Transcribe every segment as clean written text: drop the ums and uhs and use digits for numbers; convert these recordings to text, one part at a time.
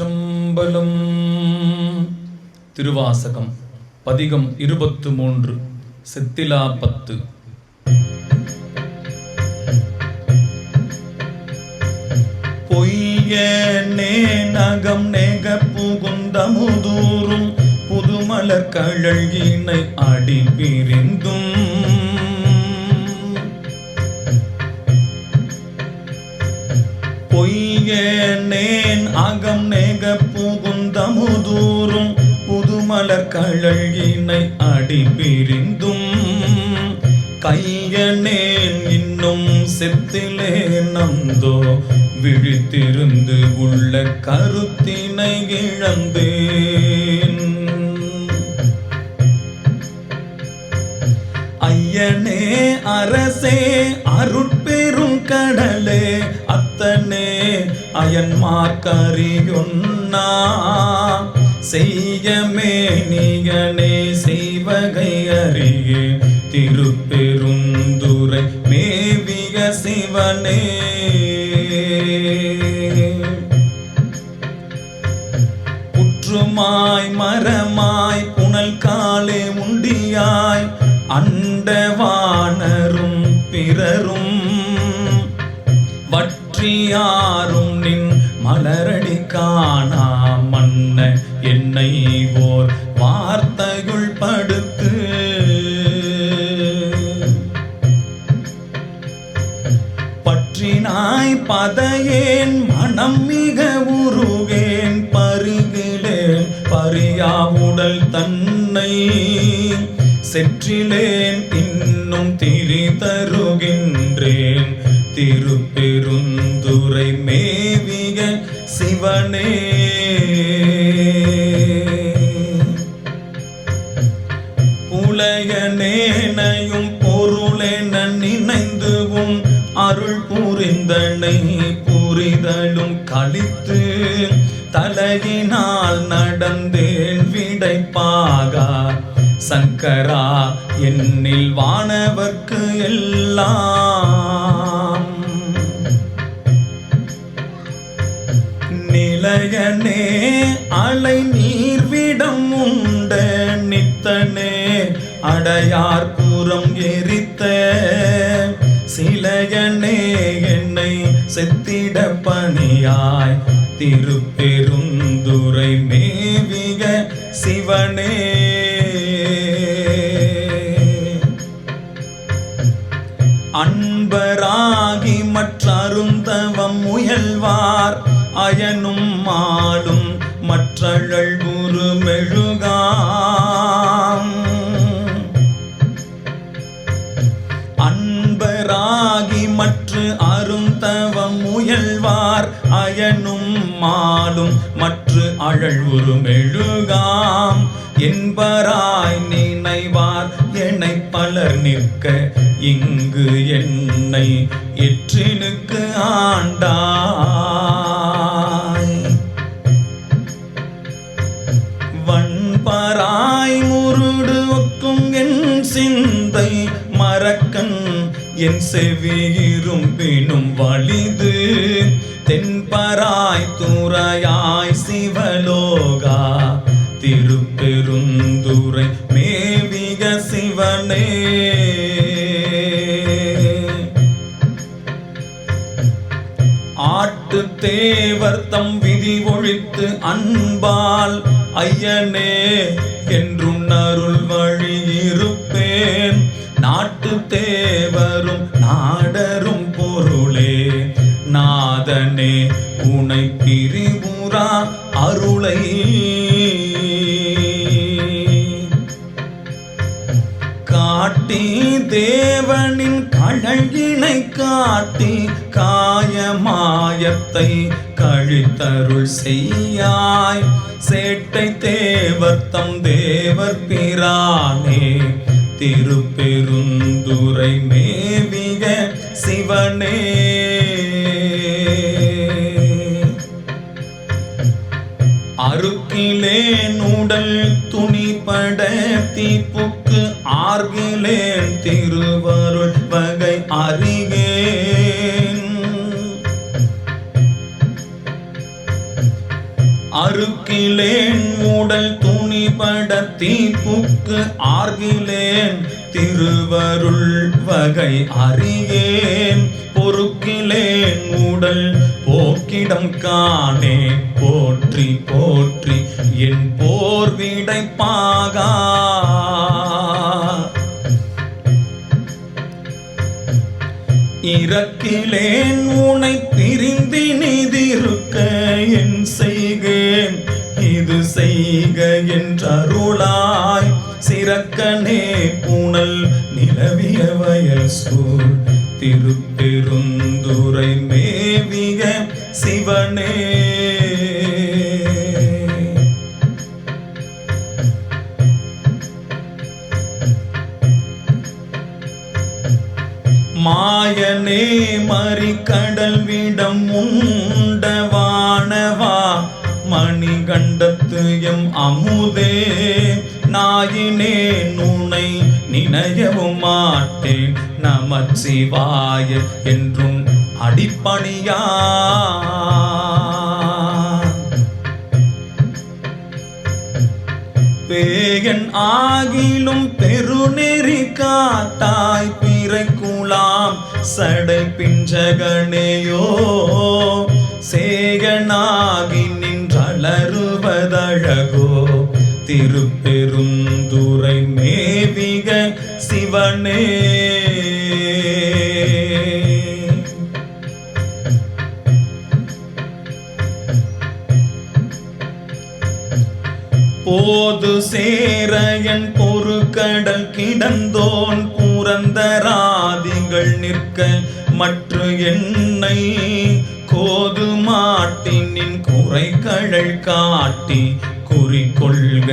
திருச்சிற்றம்பலம். திருவாசகம் பதிகம் 23 செத்திலா 10. பொய்யனே நகம் நெக புகுந்தமுதூரும் புதுமலர் கழல்கினை அடி பிரிந்தும் பொய்யனேன் அகம் நெக புகுந்தமுதூரும் புதுமலர் கழல்கினை அடி பிரிந்தும் கையனேன் இன்னும் செத்திலே நந்தோ விழித்திருந்து உள்ள கருத்தினை இழந்தேன். ஐயனே அரசே அருட்பெரும் கடலே அத்தனே அயன்மார்க்கறியொன்னா செய்யமேனியனே செய்வகை அறியே திருப்பெருந்துறை மேவிய சிவனே. புற்றுமாய் மரமாய் புனல் காலே உண்டியாய் அண்டவானரும் பிறரும் வற்றியாரும் நின் மலரடி காணா மன்ன என்னை ஓர் வார்த்தையுள் படுத்து பற்றினாய் பதையேன் மனம் மிக உருகேன் பருகிலேன் பரியாவுடல் தன்னை செற்றிலேன் இன்னும் திரி தருகின்றேன் திருப்பெருந்துறை மேவிய சிவனே. புலையனேனையும் பொருளென நினைந்துவும் அருள் புரிந்தனை புரிதலும் கழித்து தலையினால் நடந்தேன் விடைப்பாகா சங்கரா என்னில் வானவர்க்கு எல்லாம். நிலையனே அலை நீர்விடம் உண்ட நித்தனே அடையார் புறம் எரித்த சிலையனே என்னை செத்திட பணியாய் திருப்பெருந்துறை மேவிய சிவனே. அன்பராகி மற்றருந்தவம் முயல்வார் அயனும் மாடும் மற்றழல் உரு மெழுகாம். அன்பராகி மற்ற அருந்தவம் முயல்வார் அயனும் மாடும் மற்ற அழல் உரு மெழுகாம். என்பராய் நினைவார் என்னை பலர் நிற்க இங்கு என்னை எற்றினுக்கு ஆண்டாய். வன்பராய் முருடு ஒக்கும் என் சிந்தை மறக்கன் என் செவியிரும் பினும் வலிது தென்பராய் துறையாய் சிவலோகா திருப்பெருந்துறை மேவிய சிவனே. ஆட்டு தேவர் தம் விதி ஒழித்து அன்பால் ஐயனே என்றும் அருள் வழி இருப்பேன். நாட்டு தேவரும் நாடரும் பொருளே நாதனே உனை பிரிவுரா அருளை. காட்டி தேவனின் கழல்கினை காட்டி காயமாயத்தை கழித்தருள் செய்யாய் சேட்டை தேவர் தம் தேவர் பிரானே திருப்பெருந்துறை மேவிய சிவனே. அருக்கிலேன் உடல் துணிபட தீப்புக்கு ஆர்கிலேன் திருவருள் வகை அறிகேன். அறுக்கிலேன் உடல் துணிபட தீப்புக்கு ஆர்கிலேன் திருவருள் வகை அறியேன் பொறுக்கிலேன் உடல் போக்கிடம் காணே போற்றி போற்றி என் போர் விடைப்பாகா இறக்கிலேன் உனை பிரிந்து நிதிருக்க என் செய்கேன் இது செய்க என்றருளாய் சிறக்கனே புனல் நிலவிய வயல் சூழ் திருப்பெருந்துறை மேவிய சிவனே மாயனே மறிகடல் விடம் உண்டவானவா மணிகண்டத்து எம் அமுதே நாயினே நுனை நினையவும் மாட்டேன் நமச்சிவாய என்றும் அடிப்பணியா பேயன் ஆகிலும் பெருநெறி காட்டாய் பிறக்குலாம் சடை பிஞ்சகனேயோ சேகனாகி நின்றளறுவதழகோ திருப்பெருந்துறை மேவிக சிவனே போது சேரையன் பொறுகடல் கிடந்தோன் புரந்தராதிகள் நிற்க மற்ற என்னை கோது மாட்டினின் குறைகடல் காட்டி குறிக்கொள்க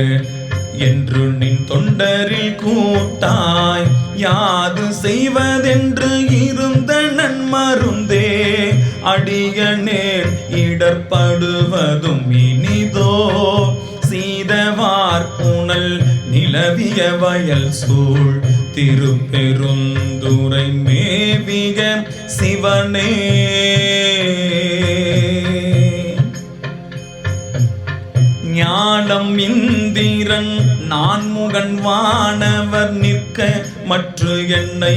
என்று நின் தொண்டரில் கூட்டாய் யாது செய்வதென்று இருந்த நன்மருந்தே அடியனேன் இடர்படுவதும் இனிதோ சீதவார் புனல் நிலவிய வயல் சூழ் திருப்பெருந்துறை மேவிய சிவனே ஞானம் இந்திரன் நான்முகன் வானவர் நிற்க மற்ற என்னை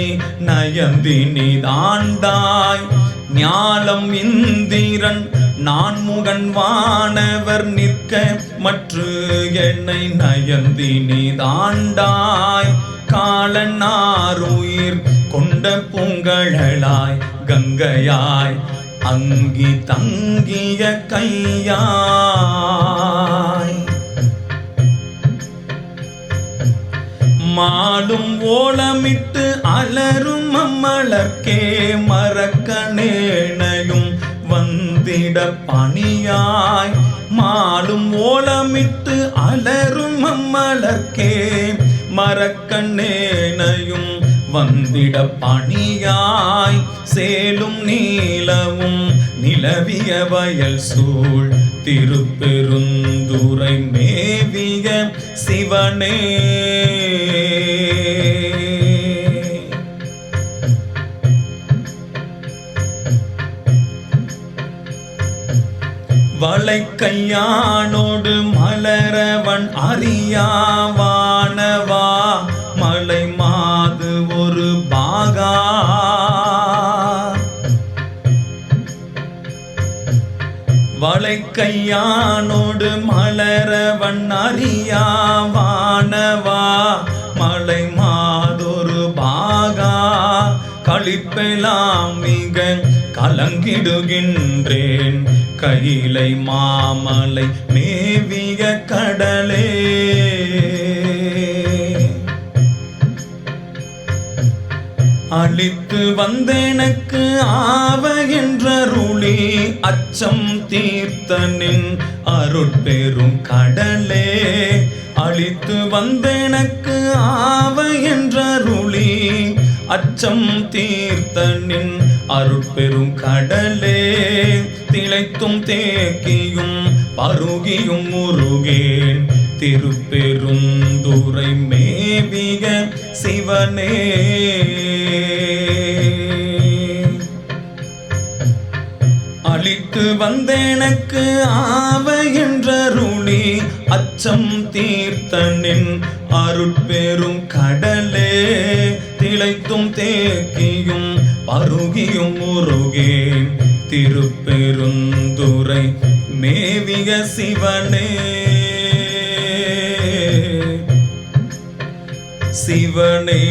நயந்தினிதாண்டாய் ஞானம் இந்திரன் நான்முகன் வானவர் நிற்க மற்ற என்னை நயந்தினிதாண்டாய் காலனாருயிர் கொண்ட பூங்கழலாய் கங்கையாய் அங்கி தங்கிய கையாய் மாலும் ஓலமிட்டு அலரும் அம்மலர்க்கே மரக்கணேனையும் வந்திட பணியாய் மாலும் ஓலமிட்டு அலரும் அம்மலர்க்கே மரக்கண்ணேனையும் வந்திட பணியாய் சேலும் நீலவும் நிலவிய வயல் சூழ் திருப்பெருந்துறை மேவிய சிவனே வளைக்கையானோடு மலரவன் அறியாவானவா மலை மாது ஒரு பாகா வளைக்கையானோடு மலரவன் அறியாவானவா மலை மாதொரு பாகா களிப்பெலாம் மிக கலங்கிடுகின்றேன் கையிலை மாமலை மேவிய கடலே அளித்து வந்தெனக்கு ஆவ என்றருளி அச்சம் தீர்த்தனின் அருட்பெரும் கடலே அளித்து வந்தெனக்கு ஆவ என்றருளி அச்சம் தீர்த்தனின் அருட்பெரும் கடலே திளைத்தும் தேக்கியும் பருகியும் முருகேன் திருப்பெருந்துறை மேவிய சிவனே அளித்து வந்தெனக்கு ஆவ என்ற அச்சம் தீர்த்தனின் அருட்பெரும் கடலே திளைத்தும் தேக்கியும் பருகியும் முருகேன் திருப்பெருந்துறை மேவிய சிவனே சிவனே